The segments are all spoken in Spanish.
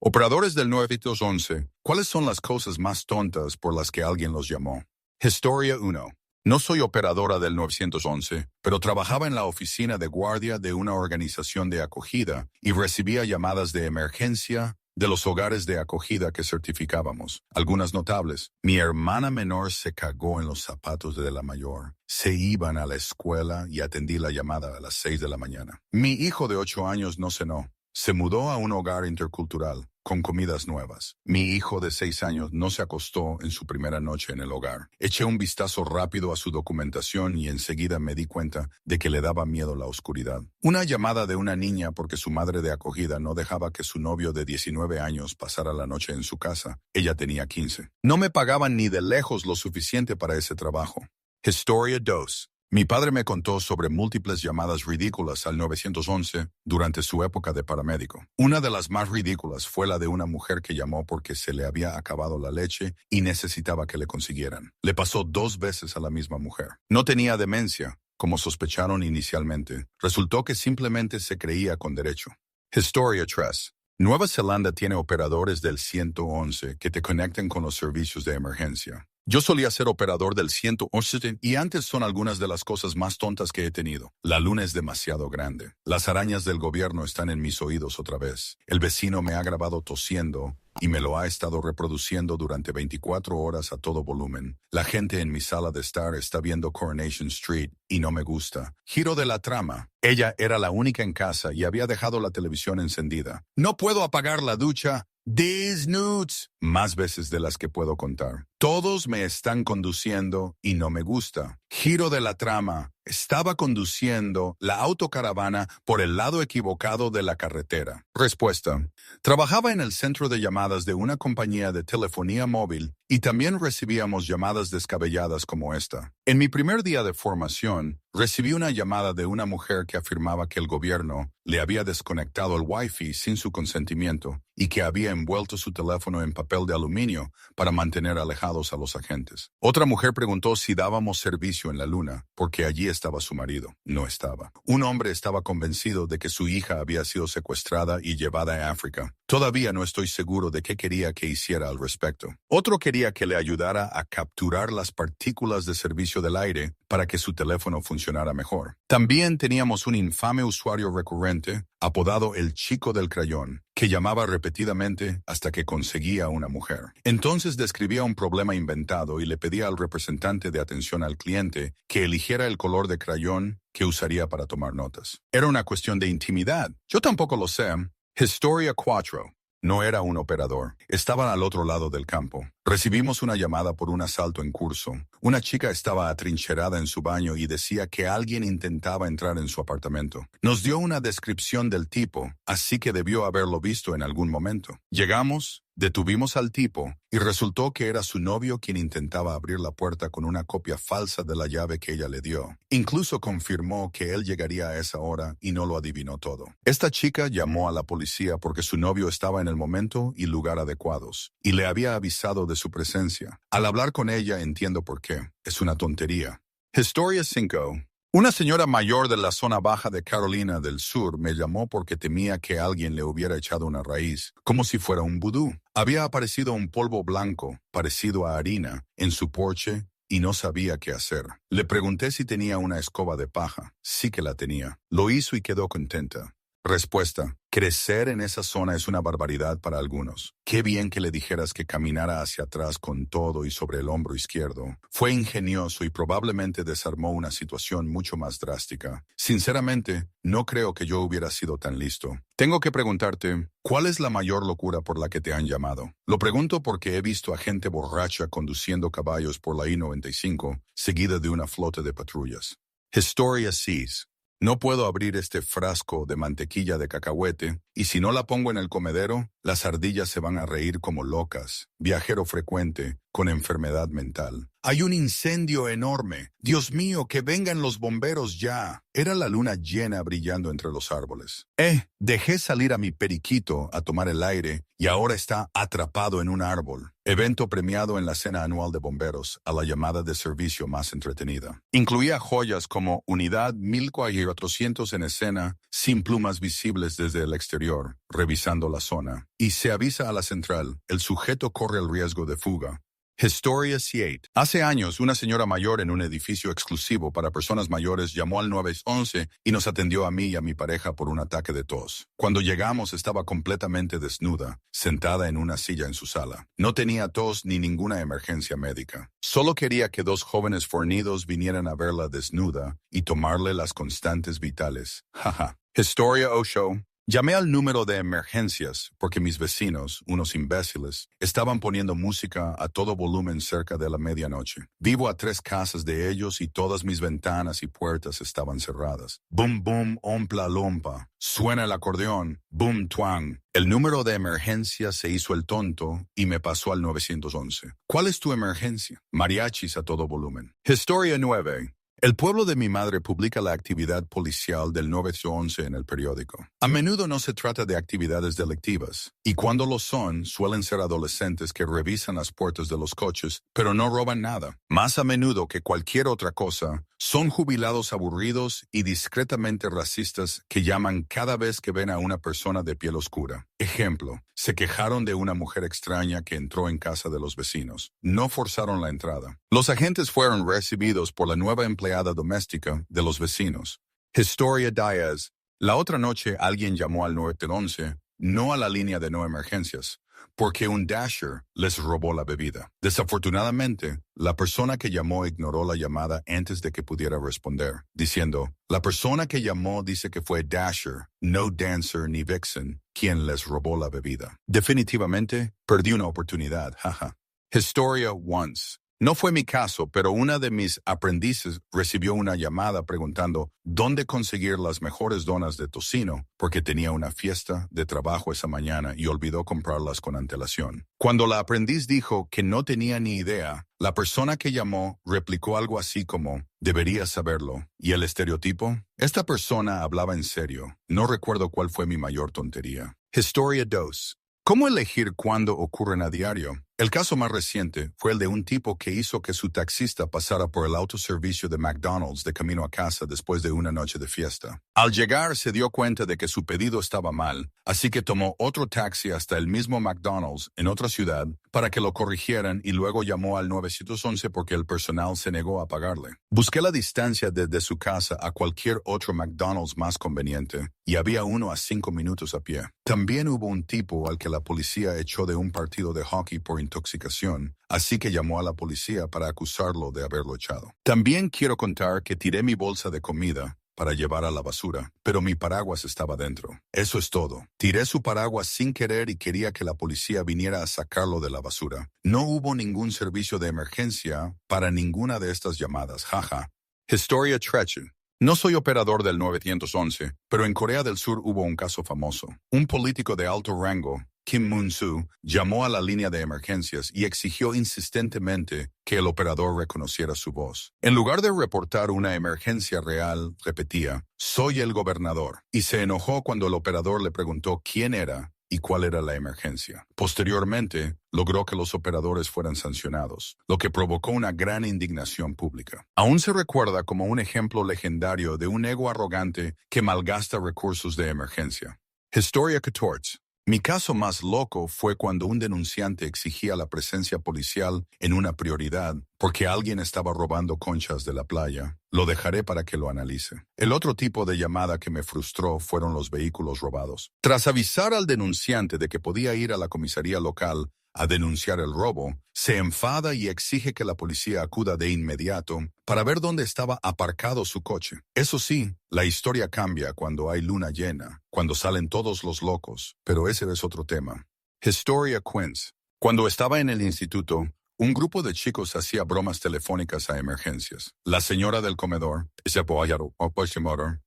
Operadores del 911, ¿cuáles son las cosas más tontas por las que alguien los llamó? Historia 1. No soy operadora del 911, pero trabajaba en la oficina de guardia de una organización de acogida y recibía llamadas de emergencia de los hogares de acogida que certificábamos. Algunas notables. Mi hermana menor se cagó en los zapatos de la mayor. Se iban a la escuela y atendí la llamada a las 6 de la mañana. Mi hijo de 8 años no cenó. Se mudó a un hogar intercultural, con comidas nuevas. Mi hijo de 6 años no se acostó en su primera noche en el hogar. Eché un vistazo rápido a su documentación y enseguida me di cuenta de que le daba miedo la oscuridad. Una llamada de una niña porque su madre de acogida no dejaba que su novio de 19 años pasara la noche en su casa. Ella tenía 15. No me pagaban ni de lejos lo suficiente para ese trabajo. Historia 2. Mi padre me contó sobre múltiples llamadas ridículas al 911 durante su época de paramédico. Una de las más ridículas fue la de una mujer que llamó porque se le había acabado la leche y necesitaba que le consiguieran. Le pasó 2 veces a la misma mujer. No tenía demencia, como sospecharon inicialmente. Resultó que simplemente se creía con derecho. Historia 3. Nueva Zelanda tiene operadores del 111 que te conectan con los servicios de emergencia. Yo solía ser operador del 111 y antes son algunas de las cosas más tontas que he tenido. La luna es demasiado grande. Las arañas del gobierno están en mis oídos otra vez. El vecino me ha grabado tosiendo y me lo ha estado reproduciendo durante 24 horas a todo volumen. La gente en mi sala de estar está viendo Coronation Street y no me gusta. Giro de la trama. Ella era la única en casa y había dejado la televisión encendida. No puedo apagar la ducha. Nudes. Más veces de las que puedo contar. Todos me están conduciendo y no me gusta. Giro de la trama. Estaba conduciendo la autocaravana por el lado equivocado de la carretera. Respuesta. Trabajaba en el centro de llamadas de una compañía de telefonía móvil y también recibíamos llamadas descabelladas como esta. En mi primer día de formación, recibí una llamada de una mujer que afirmaba que el gobierno le había desconectado el Wi-Fi sin su consentimiento y que había envuelto su teléfono en papel de aluminio para mantener alejados a los agentes. Otra mujer preguntó si dábamos servicio en la luna, porque allí estaba su marido. No estaba. Un hombre estaba convencido de que su hija había sido secuestrada y llevada a África. Todavía no estoy seguro de qué quería que hiciera al respecto. Otro quería que le ayudara a capturar las partículas de servicio del aire para que su teléfono funcionara mejor. También teníamos un infame usuario recurrente, apodado el Chico del Crayón, que llamaba repetidamente hasta que conseguía una mujer. Entonces describía un problema inventado y le pedía al representante de atención al cliente que eligiera el color de crayón que usaría para tomar notas. Era una cuestión de intimidad. Yo tampoco lo sé. Historia 4. No era un operador. Estaban al otro lado del campo. Recibimos una llamada por un asalto en curso. Una chica estaba atrincherada en su baño y decía que alguien intentaba entrar en su apartamento. Nos dio una descripción del tipo, así que debió haberlo visto en algún momento. Llegamos, detuvimos al tipo y resultó que era su novio quien intentaba abrir la puerta con una copia falsa de la llave que ella le dio. Incluso confirmó que él llegaría a esa hora y no lo adivinó todo. Esta chica llamó a la policía porque su novio estaba en el momento y lugar adecuados y le había avisado de su presencia. Al hablar con ella entiendo por qué. Es una tontería. Historia 5. Una señora mayor de la zona baja de Carolina del Sur me llamó porque temía que alguien le hubiera echado una raíz, como si fuera un vudú. Había aparecido un polvo blanco, parecido a harina, en su porche y no sabía qué hacer. Le pregunté si tenía una escoba de paja. Sí que la tenía. Lo hizo y quedó contenta. Respuesta. Crecer en esa zona es una barbaridad para algunos. Qué bien que le dijeras que caminara hacia atrás con todo y sobre el hombro izquierdo. Fue ingenioso y probablemente desarmó una situación mucho más drástica. Sinceramente, no creo que yo hubiera sido tan listo. Tengo que preguntarte, ¿cuál es la mayor locura por la que te han llamado? Lo pregunto porque he visto a gente borracha conduciendo caballos por la I-95, seguida de una flota de patrullas. Historia 6. No puedo abrir este frasco de mantequilla de cacahuete y si no la pongo en el comedero, las ardillas se van a reír como locas. Viajero frecuente, con enfermedad mental. Hay un incendio enorme. Dios mío, que vengan los bomberos ya. Era la luna llena brillando entre los árboles. Dejé salir a mi periquito a tomar el aire y ahora está atrapado en un árbol. Evento premiado en la cena anual de bomberos, a la llamada de servicio más entretenida. Incluía joyas como Unidad 1400 en escena, sin plumas visibles desde el exterior, revisando la zona. Y se avisa a la central, el sujeto corre el riesgo de fuga. Historia 7. Hace años, una señora mayor en un edificio exclusivo para personas mayores llamó al 911 y nos atendió a mí y a mi pareja por un ataque de tos. Cuando llegamos estaba completamente desnuda, sentada en una silla en su sala. No tenía tos ni ninguna emergencia médica. Solo quería que dos jóvenes fornidos vinieran a verla desnuda y tomarle las constantes vitales. Jaja. Historia 8. Llamé al número de emergencias porque mis vecinos, unos imbéciles, estaban poniendo música a todo volumen cerca de la medianoche. Vivo a 3 casas de ellos y todas mis ventanas y puertas estaban cerradas. Boom, boom, ompla, lompa. Suena el acordeón. Boom, twang. El número de emergencia se hizo el tonto y me pasó al 911. ¿Cuál es tu emergencia? Mariachis a todo volumen. Historia 9. El pueblo de mi madre publica la actividad policial del 911 en el periódico. A menudo no se trata de actividades delictivas, y cuando lo son, suelen ser adolescentes que revisan las puertas de los coches, pero no roban nada. Más a menudo que cualquier otra cosa, son jubilados aburridos y discretamente racistas que llaman cada vez que ven a una persona de piel oscura. Ejemplo, se quejaron de una mujer extraña que entró en casa de los vecinos. No forzaron la entrada. Los agentes fueron recibidos por la nueva empleada doméstica de los vecinos. Historia 10. La otra noche alguien llamó al 911, no a la línea de no emergencias, porque un dasher les robó la bebida. Desafortunadamente, la persona que llamó ignoró la llamada antes de que pudiera responder, diciendo, la persona que llamó dice que fue Dasher, no Dancer ni Vixen, quien les robó la bebida. Definitivamente, perdí una oportunidad, jaja. Historia once. No fue mi caso, pero una de mis aprendices recibió una llamada preguntando dónde conseguir las mejores donas de tocino, porque tenía una fiesta de trabajo esa mañana y olvidó comprarlas con antelación. Cuando la aprendiz dijo que no tenía ni idea, la persona que llamó replicó algo así como, deberías saberlo. ¿Y el estereotipo? Esta persona hablaba en serio. No recuerdo cuál fue mi mayor tontería. Historia 2. ¿Cómo elegir cuándo ocurren a diario? El caso más reciente fue el de un tipo que hizo que su taxista pasara por el autoservicio de McDonald's de camino a casa después de una noche de fiesta. Al llegar se dio cuenta de que su pedido estaba mal, así que tomó otro taxi hasta el mismo McDonald's en otra ciudad para que lo corrigieran y luego llamó al 911 porque el personal se negó a pagarle. Busqué la distancia desde su casa a cualquier otro McDonald's más conveniente y había uno a 5 minutos a pie. También hubo un tipo al que la policía echó de un partido de hockey por intoxicación, así que llamó a la policía para acusarlo de haberlo echado. También quiero contar que tiré mi bolsa de comida para llevar a la basura, pero mi paraguas estaba dentro. Eso es todo. Tiré su paraguas sin querer y quería que la policía viniera a sacarlo de la basura. No hubo ningún servicio de emergencia para ninguna de estas llamadas, jaja. Historia 13. No soy operador del 911, pero en Corea del Sur hubo un caso famoso. Un político de alto rango, Kim Moon-soo, llamó a la línea de emergencias y exigió insistentemente que el operador reconociera su voz. En lugar de reportar una emergencia real, repetía, soy el gobernador, y se enojó cuando el operador le preguntó quién era y cuál era la emergencia. Posteriormente, logró que los operadores fueran sancionados, lo que provocó una gran indignación pública. Aún se recuerda como un ejemplo legendario de un ego arrogante que malgasta recursos de emergencia. Historia 14. Mi caso más loco fue cuando un denunciante exigía la presencia policial en una prioridad porque alguien estaba robando conchas de la playa. Lo dejaré para que lo analice. El otro tipo de llamada que me frustró fueron los vehículos robados. Tras avisar al denunciante de que podía ir a la comisaría local a denunciar el robo, se enfada y exige que la policía acuda de inmediato para ver dónde estaba aparcado su coche. Eso sí, la historia cambia cuando hay luna llena, cuando salen todos los locos, pero ese es otro tema. Historia 15. Cuando estaba en el instituto, un grupo de chicos hacía bromas telefónicas a emergencias. La señora del comedor,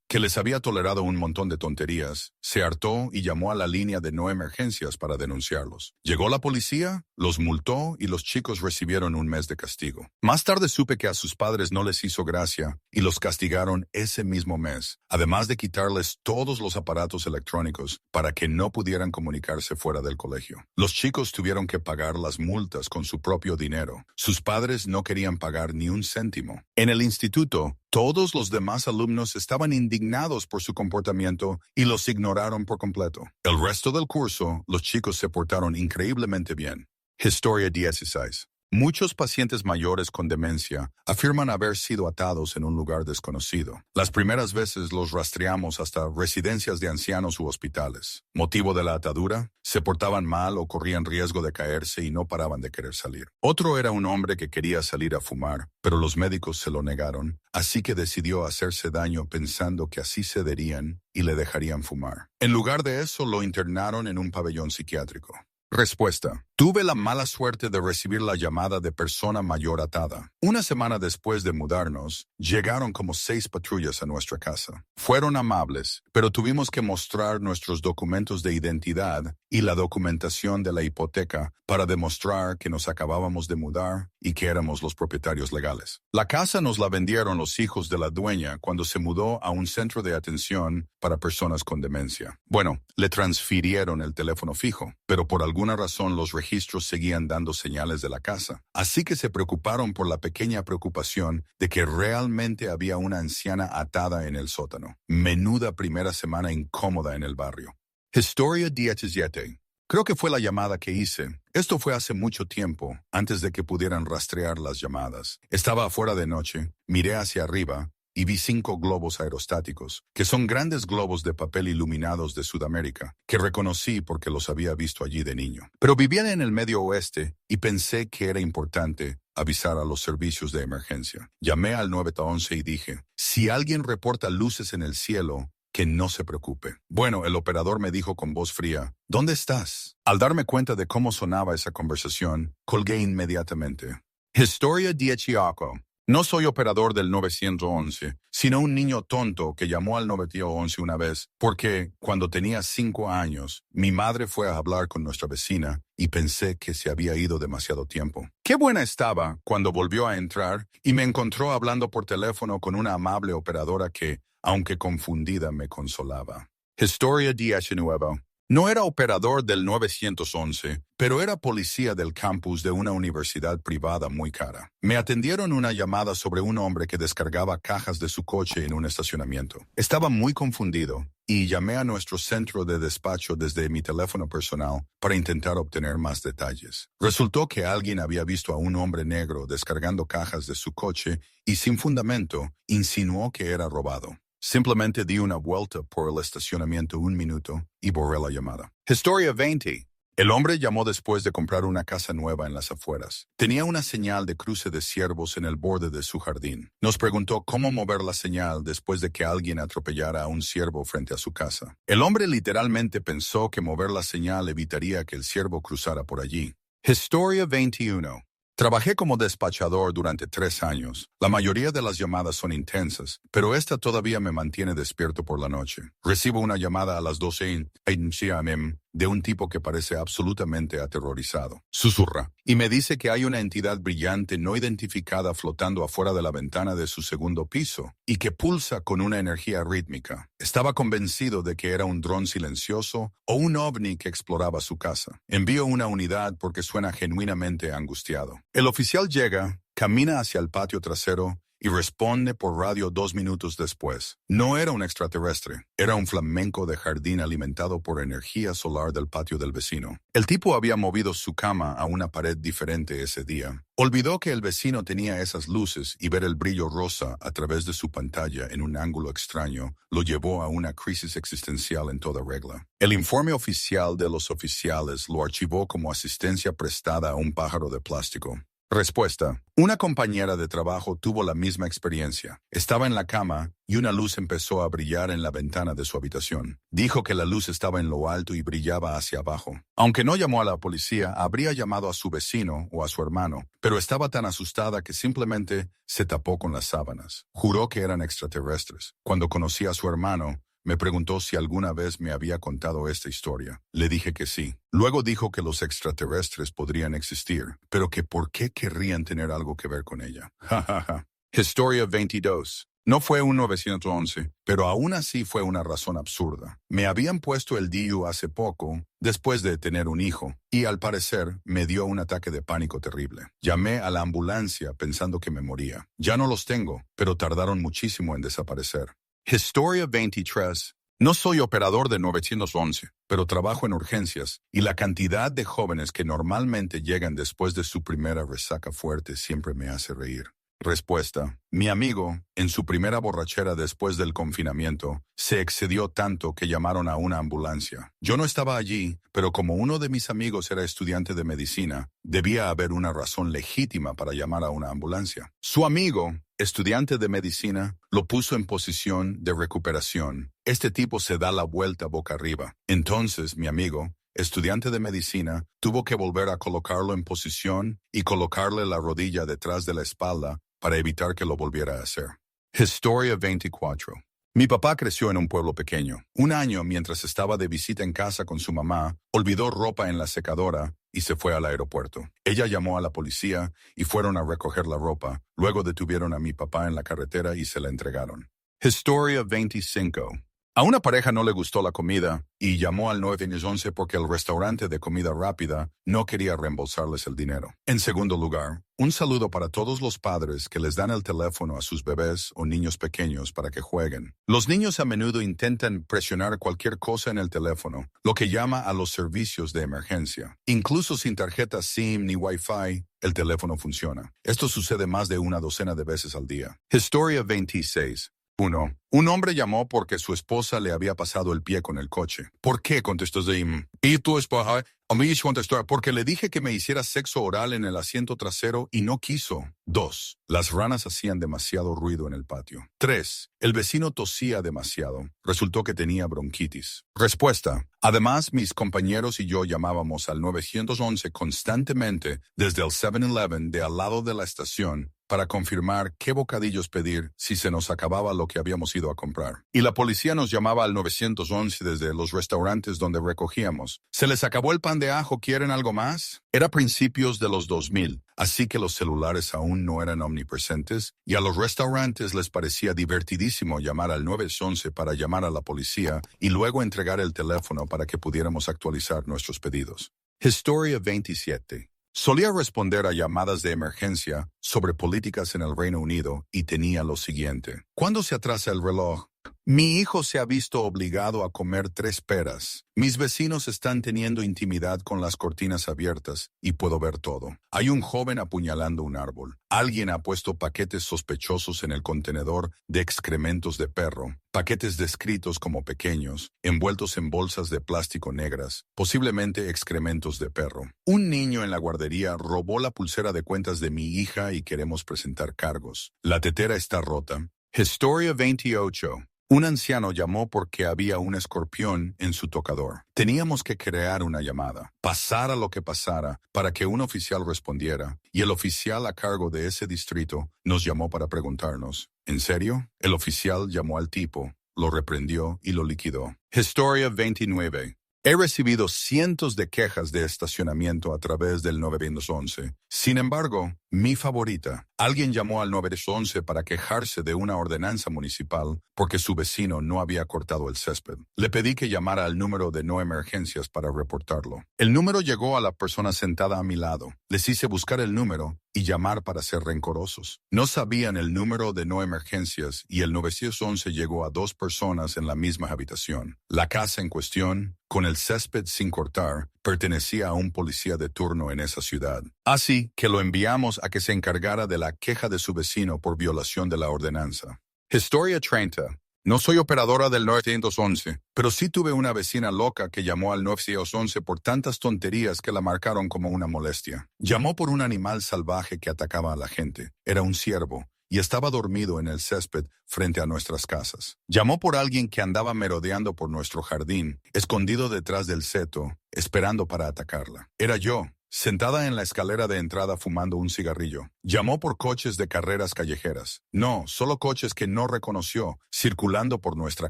que les había tolerado un montón de tonterías, se hartó y llamó a la línea de no emergencias para denunciarlos. Llegó la policía, los multó y los chicos recibieron un mes de castigo. Más tarde supe que a sus padres no les hizo gracia y los castigaron ese mismo mes, además de quitarles todos los aparatos electrónicos para que no pudieran comunicarse fuera del colegio. Los chicos tuvieron que pagar las multas con su propio dinero. Sus padres no querían pagar ni un céntimo. En el instituto, todos los demás alumnos estaban indignados por su comportamiento y los ignoraron por completo. El resto del curso, los chicos se portaron increíblemente bien. Historia 16. Muchos pacientes mayores con demencia afirman haber sido atados en un lugar desconocido. Las primeras veces los rastreamos hasta residencias de ancianos u hospitales. ¿Motivo de la atadura? Se portaban mal o corrían riesgo de caerse y no paraban de querer salir. Otro era un hombre que quería salir a fumar, pero los médicos se lo negaron, así que decidió hacerse daño pensando que así cederían y le dejarían fumar. En lugar de eso, lo internaron en un pabellón psiquiátrico. Respuesta. Tuve la mala suerte de recibir la llamada de persona mayor atada. Una semana después de mudarnos, llegaron como 6 patrullas a nuestra casa. Fueron amables, pero tuvimos que mostrar nuestros documentos de identidad y la documentación de la hipoteca para demostrar que nos acabábamos de mudar y que éramos los propietarios legales. La casa nos la vendieron los hijos de la dueña cuando se mudó a un centro de atención para personas con demencia. Bueno, le transfirieron el teléfono fijo, pero por alguna razón los registros seguían dando señales de la casa. Así que se preocuparon por la pequeña preocupación de que realmente había una anciana atada en el sótano. Menuda primera semana incómoda en el barrio. Historia 17. Creo que fue la llamada que hice. Esto fue hace mucho tiempo, antes de que pudieran rastrear las llamadas. Estaba afuera de noche, miré hacia arriba y vi 5 globos aerostáticos, que son grandes globos de papel iluminados de Sudamérica, que reconocí porque los había visto allí de niño. Pero vivían en el Medio Oeste y pensé que era importante avisar a los servicios de emergencia. Llamé al 911 y dije, si alguien reporta luces en el cielo, que no se preocupe. Bueno, el operador me dijo con voz fría, ¿dónde estás? Al darme cuenta de cómo sonaba esa conversación, colgué inmediatamente. Historia 18. No soy operador del 911, sino un niño tonto que llamó al 911 una vez porque, cuando tenía 5 años, mi madre fue a hablar con nuestra vecina y pensé que se había ido demasiado tiempo. Qué buena estaba cuando volvió a entrar y me encontró hablando por teléfono con una amable operadora que, aunque confundida, me consolaba. Historia 19. No era operador del 911, pero era policía del campus de una universidad privada muy cara. Me atendieron una llamada sobre un hombre que descargaba cajas de su coche en un estacionamiento. Estaba muy confundido y llamé a nuestro centro de despacho desde mi teléfono personal para intentar obtener más detalles. Resultó que alguien había visto a un hombre negro descargando cajas de su coche y, sin fundamento, insinuó que era robado. Simplemente di una vuelta por el estacionamiento 1 minuto y borré la llamada. Historia 20. El hombre llamó después de comprar una casa nueva en las afueras. Tenía una señal de cruce de ciervos en el borde de su jardín. Nos preguntó cómo mover la señal después de que alguien atropellara a un ciervo frente a su casa. El hombre literalmente pensó que mover la señal evitaría que el ciervo cruzara por allí. Historia 21. Trabajé como despachador durante 3 años. La mayoría de las llamadas son intensas, pero esta todavía me mantiene despierto por la noche. Recibo una llamada a las 12 a.m. de un tipo que parece absolutamente aterrorizado. Susurra y me dice que hay una entidad brillante no identificada flotando afuera de la ventana de su segundo piso y que pulsa con una energía rítmica. Estaba convencido de que era un dron silencioso o un ovni que exploraba su casa. Envío una unidad porque suena genuinamente angustiado. El oficial llega, camina hacia el patio trasero y responde por radio 2 minutos después. No era un extraterrestre, era un flamenco de jardín alimentado por energía solar del patio del vecino. El tipo había movido su cama a una pared diferente ese día. Olvidó que el vecino tenía esas luces y ver el brillo rosa a través de su pantalla en un ángulo extraño lo llevó a una crisis existencial en toda regla. El informe oficial de los oficiales lo archivó como asistencia prestada a un pájaro de plástico. Respuesta. Una compañera de trabajo tuvo la misma experiencia. Estaba en la cama y una luz empezó a brillar en la ventana de su habitación. Dijo que la luz estaba en lo alto y brillaba hacia abajo. Aunque no llamó a la policía, habría llamado a su vecino o a su hermano, pero estaba tan asustada que simplemente se tapó con las sábanas. Juró que eran extraterrestres. Cuando conocí a su hermano, me preguntó si alguna vez me había contado esta historia. Le dije que sí. Luego dijo que los extraterrestres podrían existir, pero que por qué querrían tener algo que ver con ella. Jajaja. Historia 22. No fue un 911, pero aún así fue una razón absurda. Me habían puesto el DIU hace poco, después de tener un hijo, y al parecer me dio un ataque de pánico terrible. Llamé a la ambulancia pensando que me moría. Ya no los tengo, pero tardaron muchísimo en desaparecer. Historia 23. No soy operador de 911, pero trabajo en urgencias, y la cantidad de jóvenes que normalmente llegan después de su primera resaca fuerte siempre me hace reír. Respuesta. Mi amigo, en su primera borrachera después del confinamiento, se excedió tanto que llamaron a una ambulancia. Yo no estaba allí, pero como uno de mis amigos era estudiante de medicina, debía haber una razón legítima para llamar a una ambulancia. Su amigo, estudiante de medicina, lo puso en posición de recuperación. Este tipo se da la vuelta boca arriba. Entonces, mi amigo, estudiante de medicina, tuvo que volver a colocarlo en posición y colocarle la rodilla detrás de la espalda para evitar que lo volviera a hacer. Historia 24. Mi papá creció en un pueblo pequeño. Un año, mientras estaba de visita en casa con su mamá, olvidó ropa en la secadora y se fue al aeropuerto. Ella llamó a la policía y fueron a recoger la ropa. Luego detuvieron a mi papá en la carretera y se la entregaron. Historia 25. A una pareja no le gustó la comida y llamó al 911 porque el restaurante de comida rápida no quería reembolsarles el dinero. En segundo lugar, un saludo para todos los padres que les dan el teléfono a sus bebés o niños pequeños para que jueguen. Los niños a menudo intentan presionar cualquier cosa en el teléfono, lo que llama a los servicios de emergencia. Incluso sin tarjeta SIM ni Wi-Fi, el teléfono funciona. Esto sucede más de una docena de veces al día. Historia 26. 1. Un hombre llamó porque su esposa le había pasado el pie con el coche. ¿Por qué? Contestó Zim. ¿Y tu esposa? A mí contestó, porque le dije que me hiciera sexo oral en el asiento trasero y no quiso. 2. Las ranas hacían demasiado ruido en el patio. 3. El vecino tosía demasiado. Resultó que tenía bronquitis. Respuesta. Además, mis compañeros y yo llamábamos al 911 constantemente desde el 7-Eleven de al lado de la estación para confirmar qué bocadillos pedir si se nos acababa lo que habíamos ido a comprar. Y la policía nos llamaba al 911 desde los restaurantes donde recogíamos. ¿Se les acabó el pan de ajo? ¿Quieren algo más? Era principios de los 2000, así que los celulares aún no eran omnipresentes y a los restaurantes les parecía divertidísimo llamar al 911 para llamar a la policía y luego entregar el teléfono para que pudiéramos actualizar nuestros pedidos. Historia 27. Solía responder a llamadas de emergencia sobre políticas en el Reino Unido y tenía lo siguiente. ¿Cuándo se atrasa el reloj? Mi hijo se ha visto obligado a comer 3 peras. Mis vecinos están teniendo intimidad con las cortinas abiertas y puedo ver todo. Hay un joven apuñalando un árbol. Alguien ha puesto paquetes sospechosos en el contenedor de excrementos de perro. Paquetes descritos como pequeños, envueltos en bolsas de plástico negras, posiblemente excrementos de perro. Un niño en la guardería robó la pulsera de cuentas de mi hija y queremos presentar cargos. La tetera está rota. Historia 28. Un anciano llamó porque había un escorpión en su tocador. Teníamos que crear una llamada, pasara lo que pasara, para que un oficial respondiera, y el oficial a cargo de ese distrito nos llamó para preguntarnos, ¿en serio? El oficial llamó al tipo, lo reprendió y lo liquidó. Historia 29. He recibido cientos de quejas de estacionamiento a través del 911. Sin embargo, mi favorita, alguien llamó al 911 para quejarse de una ordenanza municipal porque su vecino no había cortado el césped. Le pedí que llamara al número de no emergencias para reportarlo. El número llegó a la persona sentada a mi lado. Les hice buscar el número y llamar para ser rencorosos. No sabían el número de no emergencias y el 911 llegó a 2 personas en la misma habitación. La casa en cuestión, con el césped sin cortar, pertenecía a un policía de turno en esa ciudad. Así que lo enviamos a que se encargara de la queja de su vecino por violación de la ordenanza. Historia 30. No soy operadora del 911, pero sí tuve una vecina loca que llamó al 911 por tantas tonterías que la marcaron como una molestia. Llamó por un animal salvaje que atacaba a la gente. Era un ciervo y estaba dormido en el césped frente a nuestras casas. Llamó por alguien que andaba merodeando por nuestro jardín, escondido detrás del seto, esperando para atacarla. Era yo, sentada en la escalera de entrada fumando un cigarrillo. Llamó por coches de carreras callejeras. No, solo coches que no reconoció, circulando por nuestra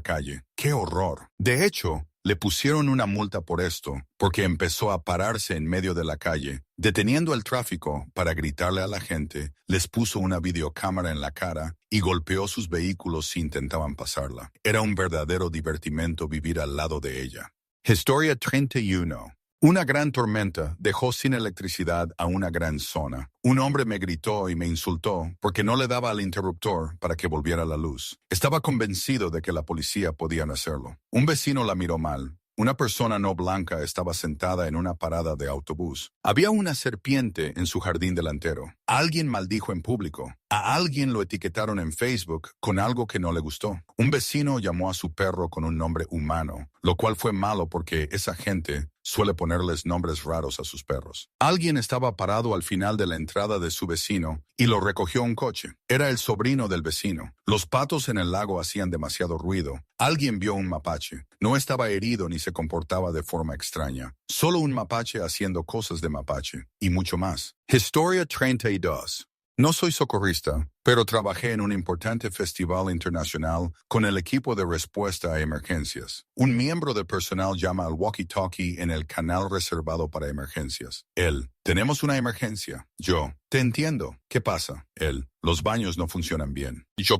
calle. ¡Qué horror! De hecho, le pusieron una multa por esto, porque empezó a pararse en medio de la calle, deteniendo el tráfico para gritarle a la gente, les puso una videocámara en la cara y golpeó sus vehículos si intentaban pasarla. Era un verdadero divertimento vivir al lado de ella. Historia 31. Una gran tormenta dejó sin electricidad a una gran zona. Un hombre me gritó y me insultó porque no le daba al interruptor para que volviera la luz. Estaba convencido de que la policía podían hacerlo. Un vecino la miró mal. Una persona no blanca estaba sentada en una parada de autobús. Había una serpiente en su jardín delantero. Alguien maldijo en público. A alguien lo etiquetaron en Facebook con algo que no le gustó. Un vecino llamó a su perro con un nombre humano, lo cual fue malo porque esa gente suele ponerles nombres raros a sus perros. Alguien estaba parado al final de la entrada de su vecino y lo recogió un coche. Era el sobrino del vecino. Los patos en el lago hacían demasiado ruido. Alguien vio un mapache. No estaba herido ni se comportaba de forma extraña. Solo un mapache haciendo cosas de mapache. Y mucho más. Historia 32. No soy socorrista, pero trabajé en un importante festival internacional con el equipo de respuesta a emergencias. Un miembro del personal llama al walkie-talkie en el canal reservado para emergencias. Él: tenemos una emergencia. Yo: te entiendo. ¿Qué pasa? Él: los baños no funcionan bien. Y yo: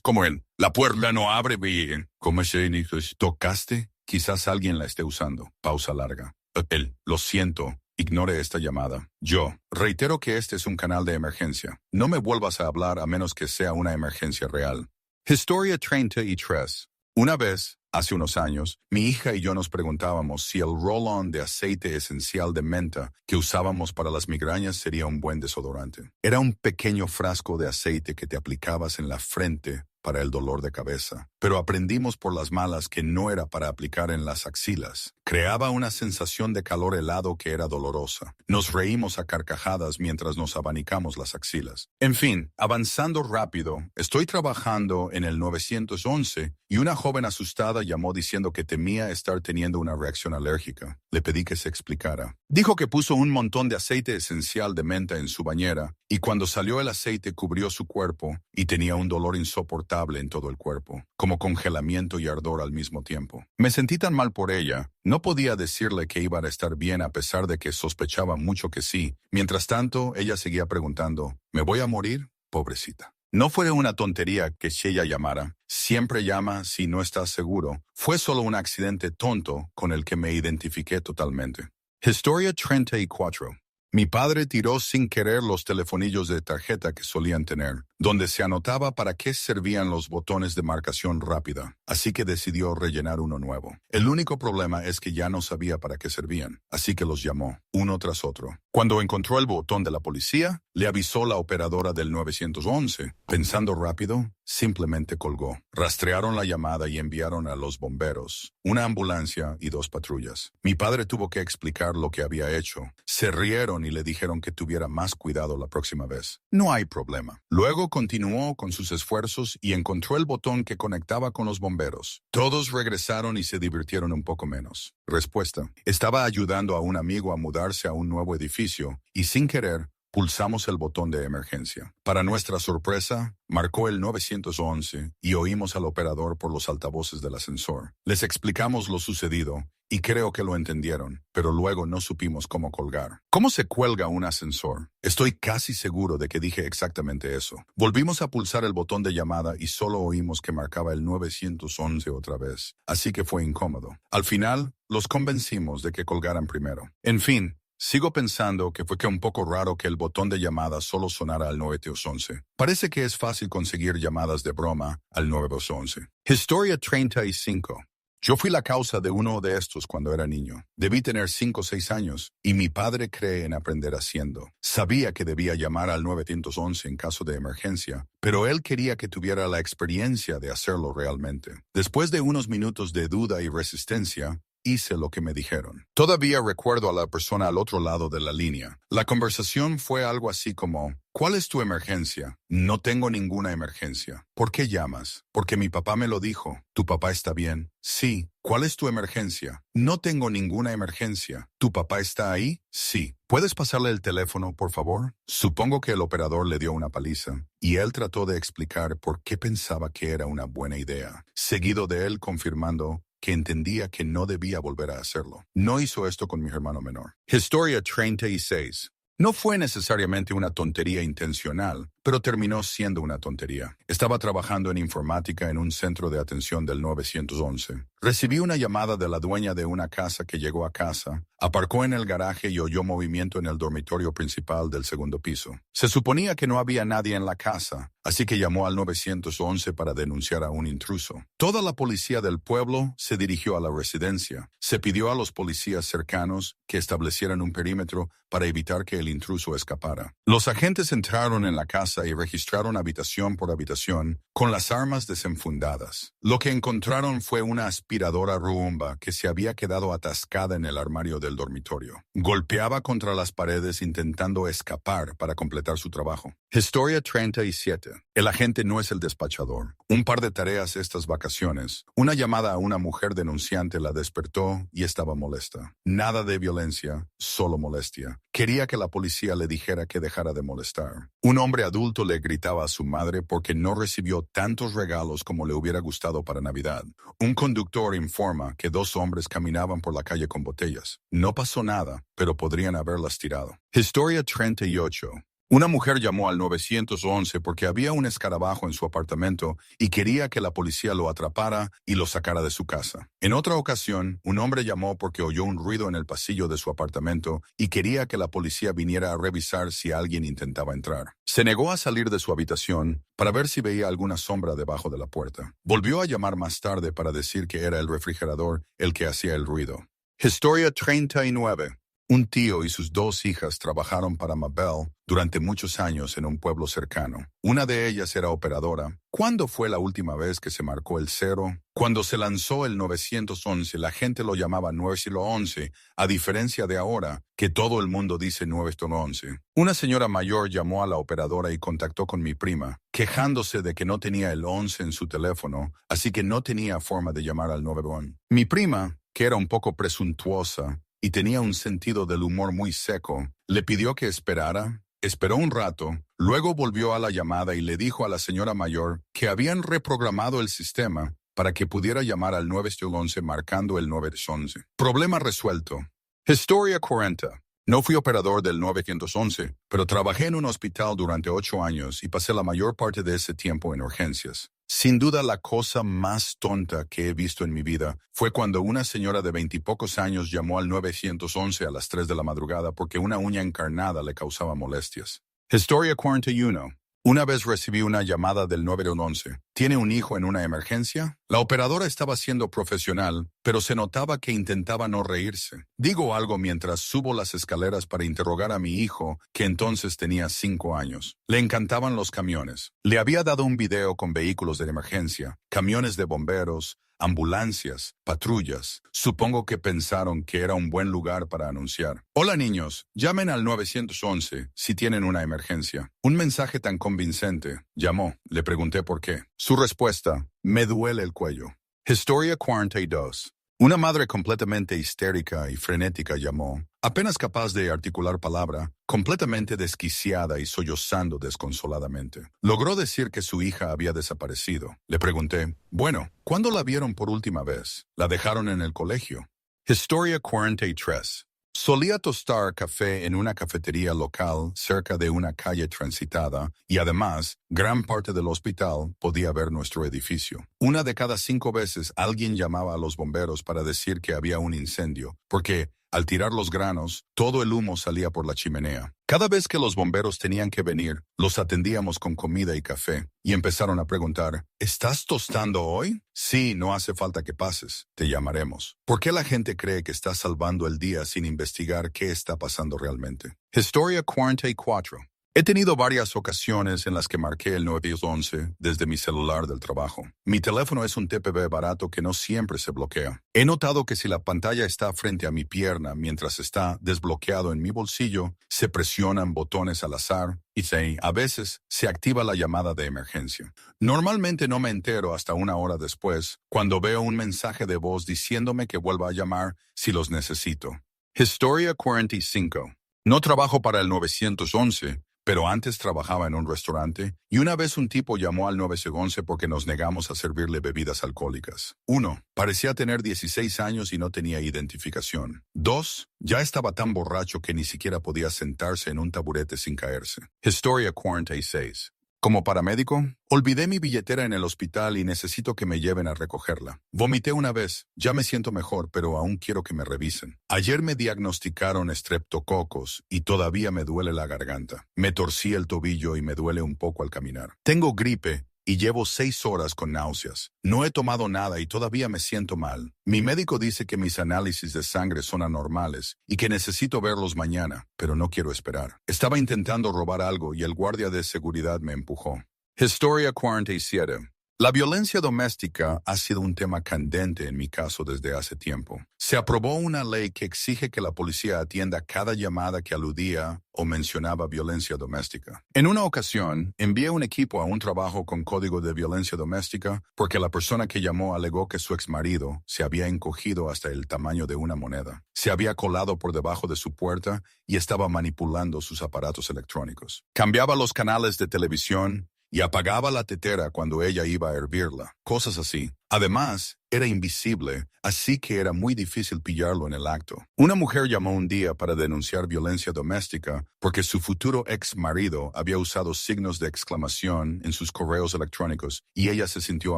como él, la puerta no abre bien. ¿Cómo se dice? ¿Tocaste? Quizás alguien la esté usando. Pausa larga. Él: lo siento. Ignore esta llamada. Yo: reitero que este es un canal de emergencia. No me vuelvas a hablar a menos que sea una emergencia real. Historia 33. Una vez, hace unos años, mi hija y yo nos preguntábamos si el roll-on de aceite esencial de menta que usábamos para las migrañas sería un buen desodorante. Era un pequeño frasco de aceite que te aplicabas en la frente para el dolor de cabeza, pero aprendimos por las malas que no era para aplicar en las axilas. Creaba una sensación de calor helado que era dolorosa. Nos reímos a carcajadas mientras nos abanicamos las axilas. En fin, avanzando rápido, estoy trabajando en el 911 y una joven asustada llamó diciendo que temía estar teniendo una reacción alérgica. Le pedí que se explicara. Dijo que puso un montón de aceite esencial de menta en su bañera y cuando salió el aceite cubrió su cuerpo y tenía un dolor insoportable en todo el cuerpo, como congelamiento y ardor al mismo tiempo. Me sentí tan mal por ella. No podía decirle que iba a estar bien a pesar de que sospechaba mucho que sí. Mientras tanto, ella seguía preguntando: ¿me voy a morir? Pobrecita. No fue una tontería que Sheila llamara. Siempre llama si no estás seguro. Fue solo un accidente tonto con el que me identifiqué totalmente. Historia 34. Mi padre tiró sin querer los telefonillos de tarjeta que solían tener, donde se anotaba para qué servían los botones de marcación rápida, así que decidió rellenar uno nuevo. El único problema es que ya no sabía para qué servían, así que los llamó, uno tras otro. Cuando encontró el botón de la policía, le avisó la operadora del 911. Pensando rápido, simplemente colgó. Rastrearon la llamada y enviaron a los bomberos, una ambulancia y 2 patrullas. Mi padre tuvo que explicar lo que había hecho. Se rieron y le dijeron que tuviera más cuidado la próxima vez. No hay problema. Luego continuó con sus esfuerzos y encontró el botón que conectaba con los bomberos. Todos regresaron y se divirtieron un poco menos. Respuesta: estaba ayudando a un amigo a mudarse a un nuevo edificio y sin querer pulsamos el botón de emergencia. Para nuestra sorpresa, marcó el 911 y oímos al operador por los altavoces del ascensor. Les explicamos lo sucedido y creo que lo entendieron, pero luego no supimos cómo colgar. ¿Cómo se cuelga un ascensor? Estoy casi seguro de que dije exactamente eso. Volvimos a pulsar el botón de llamada y solo oímos que marcaba el 911 otra vez, así que fue incómodo. Al final, los convencimos de que colgaran primero. En fin, sigo pensando que fue un poco raro que el botón de llamada solo sonara al 911. Parece que es fácil conseguir llamadas de broma al 911. Historia 35. Yo fui la causa de uno de estos cuando era niño. Debí tener 5 o 6 años y mi padre cree en aprender haciendo. Sabía que debía llamar al 911 en caso de emergencia, pero él quería que tuviera la experiencia de hacerlo realmente. Después de unos minutos de duda y resistencia, hice lo que me dijeron. Todavía recuerdo a la persona al otro lado de la línea. La conversación fue algo así como: ¿cuál es tu emergencia? No tengo ninguna emergencia. ¿Por qué llamas? Porque mi papá me lo dijo. ¿Tu papá está bien? Sí. ¿Cuál es tu emergencia? No tengo ninguna emergencia. ¿Tu papá está ahí? Sí. ¿Puedes pasarle el teléfono, por favor? Supongo que el operador le dio una paliza, y él trató de explicar por qué pensaba que era una buena idea, seguido de él confirmando que entendía que no debía volver a hacerlo. No hizo esto con mi hermano menor. Historia 36. No fue necesariamente una tontería intencional, pero terminó siendo una tontería. Estaba trabajando en informática en un centro de atención del 911. Recibí una llamada de la dueña de una casa que llegó a casa, aparcó en el garaje y oyó movimiento en el dormitorio principal del segundo piso. Se suponía que no había nadie en la casa, así que llamó al 911 para denunciar a un intruso. Toda la policía del pueblo se dirigió a la residencia. Se pidió a los policías cercanos que establecieran un perímetro para evitar que el intruso escapara. Los agentes entraron en la casa y registraron habitación por habitación con las armas desenfundadas. Lo que encontraron fue una aspiradora Roomba que se había quedado atascada en el armario del dormitorio. Golpeaba contra las paredes intentando escapar para completar su trabajo. Historia 37. El agente no es el despachador. Un par de tareas estas vacaciones. Una llamada a una mujer denunciante la despertó y estaba molesta. Nada de violencia, solo molestia. Quería que la policía le dijera que dejara de molestar. Un hombre adulto le gritaba a su madre porque no recibió tantos regalos como le hubiera gustado para Navidad. Un conductor informa que 2 hombres caminaban por la calle con botellas. No pasó nada, pero podrían haberlas tirado. Historia 38. Una mujer llamó al 911 porque había un escarabajo en su apartamento y quería que la policía lo atrapara y lo sacara de su casa. En otra ocasión, un hombre llamó porque oyó un ruido en el pasillo de su apartamento y quería que la policía viniera a revisar si alguien intentaba entrar. Se negó a salir de su habitación para ver si veía alguna sombra debajo de la puerta. Volvió a llamar más tarde para decir que era el refrigerador el que hacía el ruido. Historia 39. Un tío y sus 2 hijas trabajaron para Mabel durante muchos años en un pueblo cercano. Una de ellas era operadora. ¿Cuándo fue la última vez que se marcó el 0? Cuando se lanzó el 911, la gente lo llamaba 911, a diferencia de ahora, que todo el mundo dice 911. Una señora mayor llamó a la operadora y contactó con mi prima, quejándose de que no tenía el 11 en su teléfono, así que no tenía forma de llamar al 911. Mi prima, que era un poco presuntuosa y tenía un sentido del humor muy seco, le pidió que esperara. Esperó un rato, luego volvió a la llamada y le dijo a la señora mayor que habían reprogramado el sistema para que pudiera llamar al 911 marcando el 911. Problema resuelto. Historia 40. No fui operador del 911, pero trabajé en un hospital durante 8 años y pasé la mayor parte de ese tiempo en urgencias. Sin duda la cosa más tonta que he visto en mi vida fue cuando una señora de 20 y pocos años llamó al 911 a las 3 de la madrugada porque una uña encarnada le causaba molestias. Historia 41. Una vez recibí una llamada del 911. ¿Tiene un hijo en una emergencia? La operadora estaba siendo profesional, pero se notaba que intentaba no reírse. Digo algo mientras subo las escaleras para interrogar a mi hijo, que entonces tenía 5 años. Le encantaban los camiones. Le había dado un video con vehículos de emergencia, camiones de bomberos, ambulancias, patrullas. Supongo que pensaron que era un buen lugar para anunciar. Hola niños, llamen al 911 si tienen una emergencia. Un mensaje tan convincente. Llamó, le pregunté por qué. Su respuesta, me duele el cuello. Historia 42. Una madre completamente histérica y frenética llamó, apenas capaz de articular palabra, completamente desquiciada y sollozando desconsoladamente. Logró decir que su hija había desaparecido. Le pregunté, bueno, ¿cuándo la vieron por última vez? ¿La dejaron en el colegio? Historia 43. Solía tostar café en una cafetería local cerca de una calle transitada y además, gran parte del hospital podía ver nuestro edificio. 1 de cada 5 veces alguien llamaba a los bomberos para decir que había un incendio, porque Al tirar los granos, todo el humo salía por la chimenea. Cada vez que los bomberos tenían que venir, los atendíamos con comida y café, y empezaron a preguntar, ¿estás tostando hoy? Sí, no hace falta que pases, te llamaremos. ¿Por qué la gente cree que estás salvando el día sin investigar qué está pasando realmente? Historia 44. He tenido varias ocasiones en las que marqué el 911 desde mi celular del trabajo. Mi teléfono es un TPV barato que no siempre se bloquea. He notado que si la pantalla está frente a mi pierna mientras está desbloqueado en mi bolsillo, se presionan botones al azar y a veces se activa la llamada de emergencia. Normalmente no me entero hasta una hora después, cuando veo un mensaje de voz diciéndome que vuelva a llamar si los necesito. Historia 45. No trabajo para el 911, pero antes trabajaba en un restaurante y una vez un tipo llamó al 911 porque nos negamos a servirle bebidas alcohólicas. 1. Parecía tener 16 años y no tenía identificación. 2. Ya estaba tan borracho que ni siquiera podía sentarse en un taburete sin caerse. Historia 46. Como paramédico, olvidé mi billetera en el hospital y necesito que me lleven a recogerla. Vomité una vez, ya me siento mejor, pero aún quiero que me revisen. Ayer me diagnosticaron estreptococos y todavía me duele la garganta. Me torcí el tobillo y me duele un poco al caminar. Tengo gripe y llevo 6 horas con náuseas. No he tomado nada y todavía me siento mal. Mi médico dice que mis análisis de sangre son anormales y que necesito verlos mañana, pero no quiero esperar. Estaba intentando robar algo y el guardia de seguridad me empujó. Historia 47. La violencia doméstica ha sido un tema candente en mi caso desde hace tiempo. Se aprobó una ley que exige que la policía atienda cada llamada que aludía o mencionaba violencia doméstica. En una ocasión, envié un equipo a un trabajo con código de violencia doméstica porque la persona que llamó alegó que su exmarido se había encogido hasta el tamaño de una moneda. Se había colado por debajo de su puerta y estaba manipulando sus aparatos electrónicos. Cambiaba los canales de televisión y apagaba la tetera cuando ella iba a hervirla, cosas así. Además, era invisible, así que era muy difícil pillarlo en el acto. Una mujer llamó un día para denunciar violencia doméstica porque su futuro ex marido había usado signos de exclamación en sus correos electrónicos y ella se sintió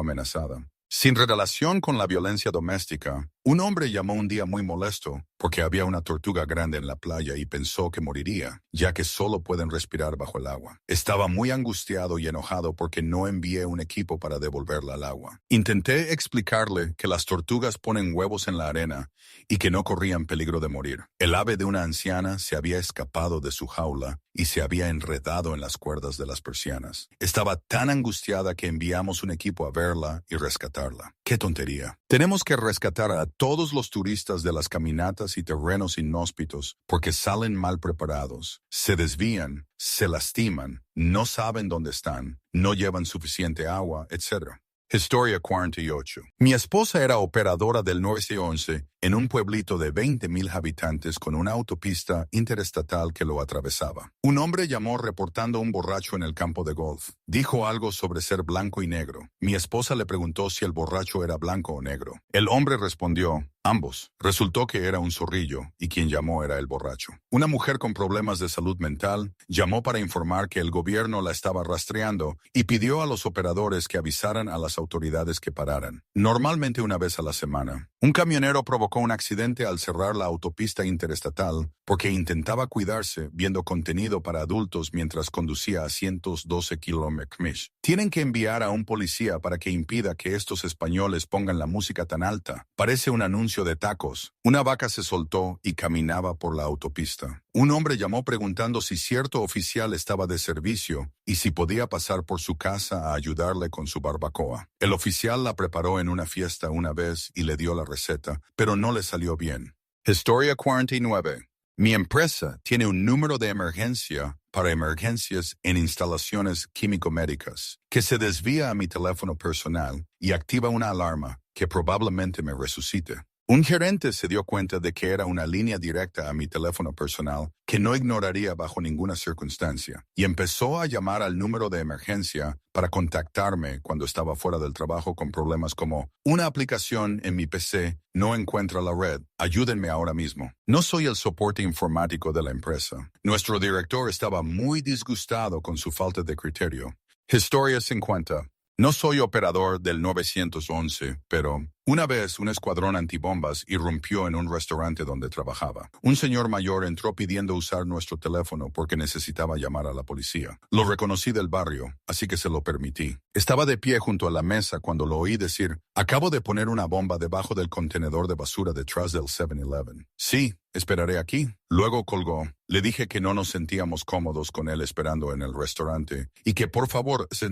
amenazada. Sin relación con la violencia doméstica, un hombre llamó un día muy molesto porque había una tortuga grande en la playa y pensó que moriría, ya que solo pueden respirar bajo el agua. Estaba muy angustiado y enojado porque no envié un equipo para devolverla al agua. Intenté explicarle que las tortugas ponen huevos en la arena y que no corrían peligro de morir. El ave de una anciana se había escapado de su jaula y se había enredado en las cuerdas de las persianas. Estaba tan angustiada que enviamos un equipo a verla y rescatarla. ¡Qué tontería! Tenemos que rescatar a todos los turistas de las caminatas y terrenos inhóspitos porque salen mal preparados, se desvían, se lastiman, no saben dónde están, no llevan suficiente agua, etc. Historia 48. Mi esposa era operadora del 911 en un pueblito de 20,000 habitantes con una autopista interestatal que lo atravesaba. Un hombre llamó reportando un borracho en el campo de golf. Dijo algo sobre ser blanco y negro. Mi esposa le preguntó si el borracho era blanco o negro. El hombre respondió, ambos. Resultó que era un zorrillo y quien llamó era el borracho. Una mujer con problemas de salud mental llamó para informar que el gobierno la estaba rastreando y pidió a los operadores que avisaran a las autoridades que pararan. Normalmente una vez a la semana. Un camionero provocó un accidente al cerrar la autopista interestatal porque intentaba cuidarse viendo contenido para adultos mientras conducía a 112 km/h. Tienen que enviar a un policía para que impida que estos españoles pongan la música tan alta. Parece un anuncio de tacos. Una vaca se soltó y caminaba por la autopista. Un hombre llamó preguntando si cierto oficial estaba de servicio y si podía pasar por su casa a ayudarle con su barbacoa. El oficial la preparó en una fiesta una vez y le dio la receta, pero no le salió bien. Historia 49. Mi empresa tiene un número de emergencia para emergencias en instalaciones químico-médicas que se desvía a mi teléfono personal y activa una alarma que probablemente me resucite. Un gerente se dio cuenta de que era una línea directa a mi teléfono personal que no ignoraría bajo ninguna circunstancia y empezó a llamar al número de emergencia para contactarme cuando estaba fuera del trabajo con problemas como una aplicación en mi PC no encuentra la red, ayúdenme ahora mismo. No soy el soporte informático de la empresa. Nuestro director estaba muy disgustado con su falta de criterio. Historia 50. No soy operador del 911, pero Una vez, un escuadrón antibombas irrumpió en un restaurante donde trabajaba. Un señor mayor entró pidiendo usar nuestro teléfono porque necesitaba llamar a la policía. Lo reconocí del barrio, así que se lo permití. Estaba de pie junto a la mesa cuando lo oí decir, acabo de poner una bomba debajo del contenedor de basura detrás del 7-Eleven. Sí, esperaré aquí. Luego colgó. Le dije que no nos sentíamos cómodos con él esperando en el restaurante y que por favor se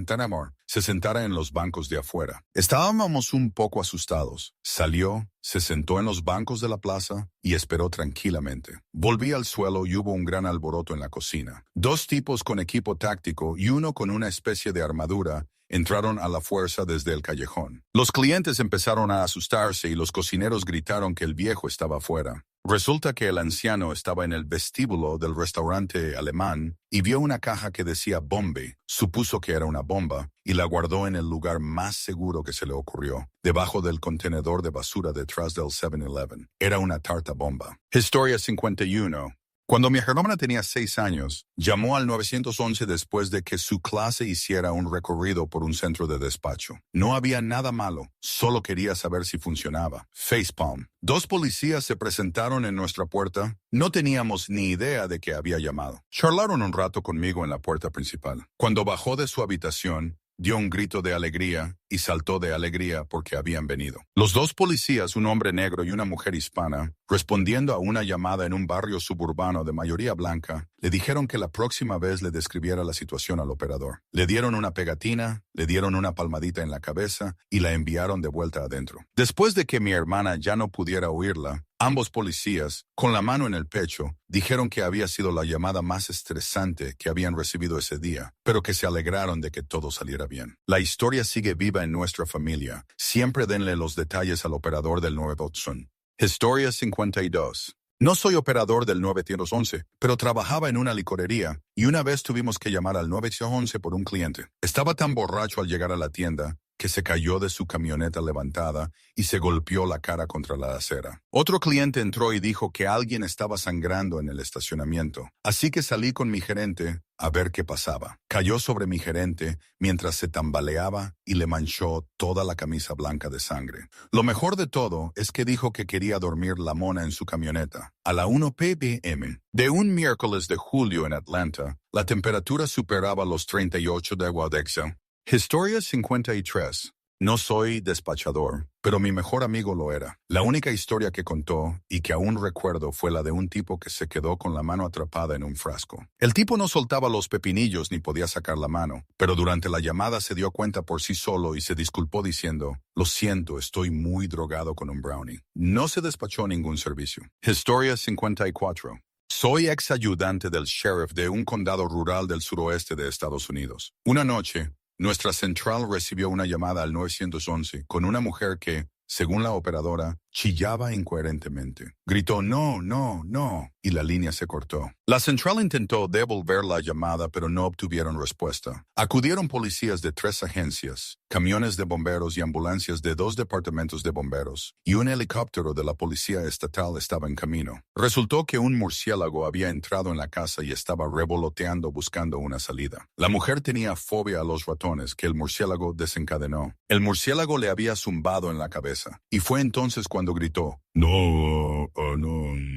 sentara en los bancos de afuera. Estábamos un poco asustados. Salió, se sentó en los bancos de la plaza y esperó tranquilamente. Volví al suelo y hubo un gran alboroto en la cocina. Dos tipos con equipo táctico y uno con una especie de armadura entraron a la fuerza desde el callejón. Los clientes empezaron a asustarse y los cocineros gritaron que el viejo estaba afuera. Resulta que el anciano estaba en el vestíbulo del restaurante alemán y vio una caja que decía bombe. Supuso que era una bomba y la guardó en el lugar más seguro que se le ocurrió, debajo del contenedor de basura detrás del 7-Eleven. Era una tarta bomba. Historia 51. Cuando mi hermana tenía 6 años, llamó al 911 después de que su clase hiciera un recorrido por un centro de despacho. No había nada malo, solo quería saber si funcionaba. Facepalm. 2 policías se presentaron en nuestra puerta. No teníamos ni idea de que había llamado. Charlaron un rato conmigo en la puerta principal. Cuando bajó de su habitación, dio un grito de alegría y saltó de alegría porque habían venido. Los 2 policías, un hombre negro y una mujer hispana, respondiendo a una llamada en un barrio suburbano de mayoría blanca, le dijeron que la próxima vez le describiera la situación al operador. Le dieron una pegatina, le dieron una palmadita en la cabeza y la enviaron de vuelta adentro. Después de que mi hermana ya no pudiera oírla, ambos policías, con la mano en el pecho, dijeron que había sido la llamada más estresante que habían recibido ese día, pero que se alegraron de que todo saliera bien. La historia sigue viva en nuestra familia. Siempre denle los detalles al operador del 911. Historia 52. No soy operador del 911, pero trabajaba en una licorería y una vez tuvimos que llamar al 911 por un cliente. Estaba tan borracho al llegar a la tienda que se cayó de su camioneta levantada y se golpeó la cara contra la acera. Otro cliente entró y dijo que alguien estaba sangrando en el estacionamiento, así que salí con mi gerente a ver qué pasaba. Cayó sobre mi gerente mientras se tambaleaba y le manchó toda la camisa blanca de sangre. Lo mejor de todo es que dijo que quería dormir la mona en su camioneta. A la 1 p.m. de un miércoles de julio en Atlanta, la temperatura superaba los 38 de Wadexel. Historia 53. No soy despachador, pero mi mejor amigo lo era. La única historia que contó, y que aún recuerdo, fue la de un tipo que se quedó con la mano atrapada en un frasco. El tipo no soltaba los pepinillos ni podía sacar la mano, pero durante la llamada se dio cuenta por sí solo y se disculpó diciendo, lo siento, estoy muy drogado con un brownie. No se despachó ningún servicio. Historia 54. Soy ex ayudante del sheriff de un condado rural del suroeste de Estados Unidos. Una noche, nuestra central recibió una llamada al 911 con una mujer que, según la operadora, chillaba incoherentemente. Gritó no, no, no, y la línea se cortó. La central intentó devolver la llamada, pero no obtuvieron respuesta. Acudieron policías de 3 agencias, camiones de bomberos y ambulancias de 2 departamentos de bomberos, y un helicóptero de la policía estatal estaba en camino. Resultó que un murciélago había entrado en la casa y estaba revoloteando buscando una salida. La mujer tenía fobia a los ratones que el murciélago desencadenó. El murciélago le había zumbado en la cabeza, y fue entonces cuando gritó, no, no.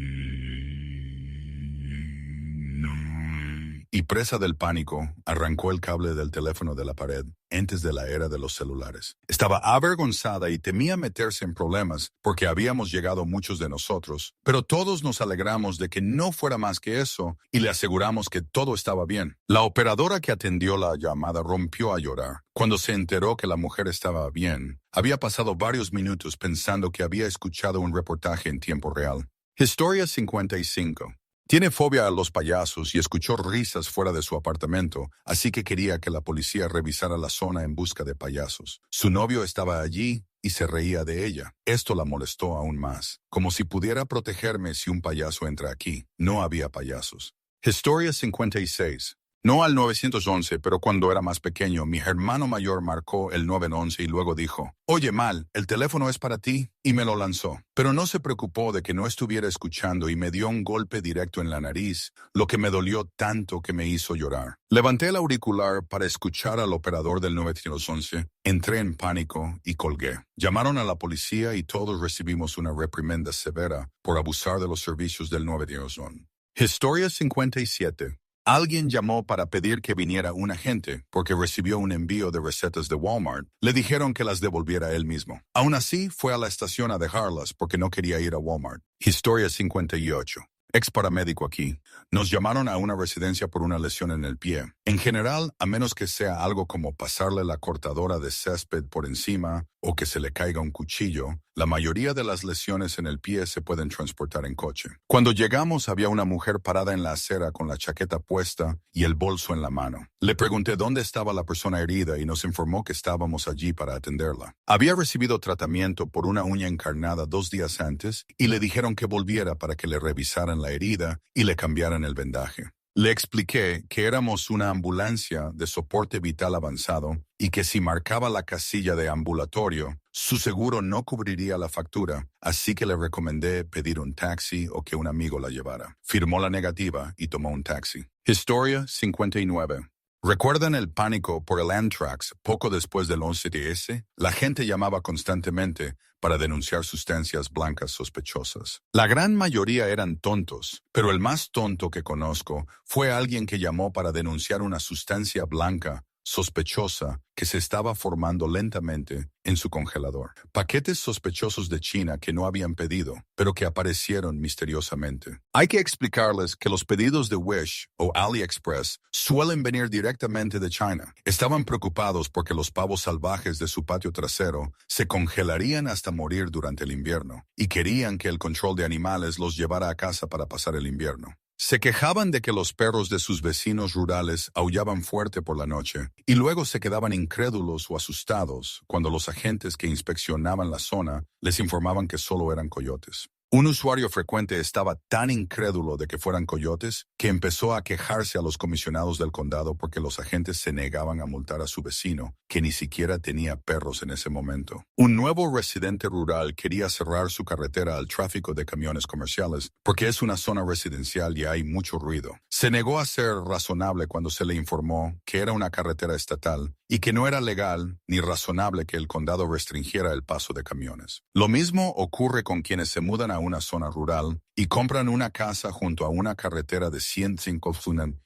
Y presa del pánico, arrancó el cable del teléfono de la pared antes de la era de los celulares. Estaba avergonzada y temía meterse en problemas porque habíamos llegado muchos de nosotros, pero todos nos alegramos de que no fuera más que eso y le aseguramos que todo estaba bien. La operadora que atendió la llamada rompió a llorar. Cuando se enteró que la mujer estaba bien, había pasado varios minutos pensando que había escuchado un reportaje en tiempo real. Historia 55. Tiene fobia a los payasos y escuchó risas fuera de su apartamento, así que quería que la policía revisara la zona en busca de payasos. Su novio estaba allí y se reía de ella. Esto la molestó aún más. Como si pudiera protegerme si un payaso entra aquí. No había payasos. Historia 56. No al 911, pero cuando era más pequeño, mi hermano mayor marcó el 911 y luego dijo, «Oye, Mal, el teléfono es para ti», y me lo lanzó. Pero no se preocupó de que no estuviera escuchando y me dio un golpe directo en la nariz, lo que me dolió tanto que me hizo llorar. Levanté el auricular para escuchar al operador del 911, entré en pánico y colgué. Llamaron a la policía y todos recibimos una reprimenda severa por abusar de los servicios del 911. Historia 57. Alguien llamó para pedir que viniera un agente porque recibió un envío de recetas de Walmart. Le dijeron que las devolviera él mismo. Aún así, fue a la estación a dejarlas porque no quería ir a Walmart. Historia 58. Ex paramédico aquí. Nos llamaron a una residencia por una lesión en el pie. En general, a menos que sea algo como pasarle la cortadora de césped por encima o que se le caiga un cuchillo, la mayoría de las lesiones en el pie se pueden transportar en coche. Cuando llegamos había una mujer parada en la acera con la chaqueta puesta y el bolso en la mano. Le pregunté dónde estaba la persona herida y nos informó que estábamos allí para atenderla. Había recibido tratamiento por una uña encarnada 2 días antes y le dijeron que volviera para que le revisaran la herida y le cambiaran el vendaje. Le expliqué que éramos una ambulancia de soporte vital avanzado y que si marcaba la casilla de ambulatorio, su seguro no cubriría la factura, así que le recomendé pedir un taxi o que un amigo la llevara. Firmó la negativa y tomó un taxi. Historia 59. ¿Recuerdan el pánico por el anthrax poco después del 11S? La gente llamaba constantemente para denunciar sustancias blancas sospechosas. La gran mayoría eran tontos, pero el más tonto que conozco fue alguien que llamó para denunciar una sustancia blanca sospechosa que se estaba formando lentamente en su congelador. Paquetes sospechosos de China que no habían pedido, pero que aparecieron misteriosamente. Hay que explicarles que los pedidos de Wish o AliExpress suelen venir directamente de China. Estaban preocupados porque los pavos salvajes de su patio trasero se congelarían hasta morir durante el invierno y querían que el control de animales los llevara a casa para pasar el invierno. Se quejaban de que los perros de sus vecinos rurales aullaban fuerte por la noche y luego se quedaban incrédulos o asustados cuando los agentes que inspeccionaban la zona les informaban que solo eran coyotes. Un usuario frecuente estaba tan incrédulo de que fueran coyotes que empezó a quejarse a los comisionados del condado porque los agentes se negaban a multar a su vecino, que ni siquiera tenía perros en ese momento. Un nuevo residente rural quería cerrar su carretera al tráfico de camiones comerciales porque es una zona residencial y hay mucho ruido. Se negó a ser razonable cuando se le informó que era una carretera estatal y que no era legal ni razonable que el condado restringiera el paso de camiones. Lo mismo ocurre con quienes se mudan a una zona rural y compran una casa junto a una carretera de 105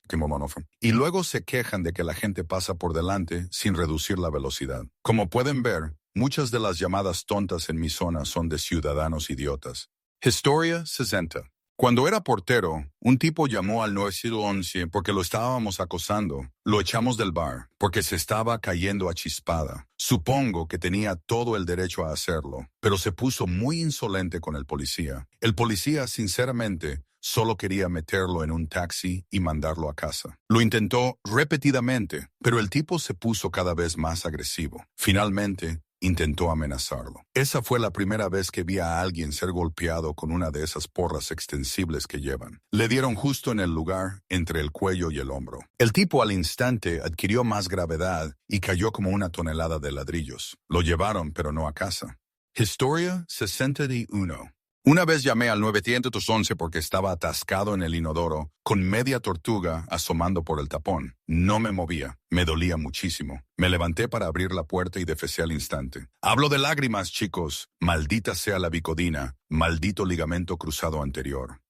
km y luego se quejan de que la gente pasa por delante sin reducir la velocidad. Como pueden ver, muchas de las llamadas tontas en mi zona son de ciudadanos idiotas. Historia 60. Cuando era portero, un tipo llamó al 911 porque lo estábamos acosando. Lo echamos del bar porque se estaba cayendo a chispada. Supongo que tenía todo el derecho a hacerlo, pero se puso muy insolente con el policía. El policía, sinceramente, solo quería meterlo en un taxi y mandarlo a casa. Lo intentó repetidamente, pero el tipo se puso cada vez más agresivo. Finalmente, intentó amenazarlo. Esa fue la primera vez que vi a alguien ser golpeado con una de esas porras extensibles que llevan. Le dieron justo en el lugar, entre el cuello y el hombro. El tipo al instante adquirió más gravedad y cayó como una tonelada de ladrillos. Lo llevaron, pero no a casa. Historia 61. Una vez llamé al 911 porque estaba atascado en el inodoro, con media tortuga asomando por el tapón. No me movía, me dolía muchísimo. Me levanté para abrir la puerta y defecé al instante. Hablo de lágrimas, chicos. Maldita sea la bicodina, maldito ligamento cruzado anterior.